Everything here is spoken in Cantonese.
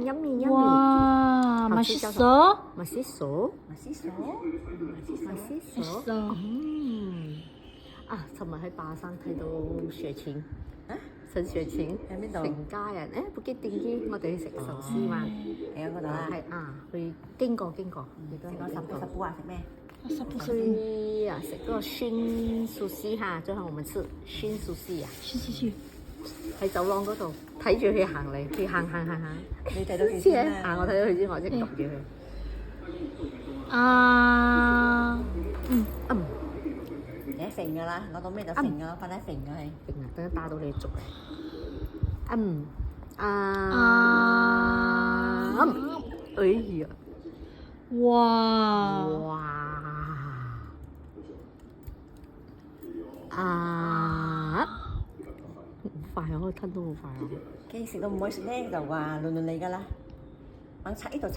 yummy yummy。哇，맛있어？ 맛있어？ 尋日喺巴山睇到雪晴，陳雪晴喺邊度？成家人不記定機，我哋去食壽司嘛。喺嗰度啦。係去經過。你講十步啊？食咩？食嗰個熏壽司哈，最後我們吃熏壽司啊。熏壽司。喺走廊嗰度睇住佢行嚟，佢行。你睇到佢先啊？我睇到佢先，我即係讀住佢。你揈㗎啦，攞到咩就揈㗎啦，快啲揈㗎係。揈啊！等陣打到你足啊！哎呀！哇！好快啊！可以吞到好快啊！既食到唔可以食咧，就話輪你㗎啦。我拆呢度拆。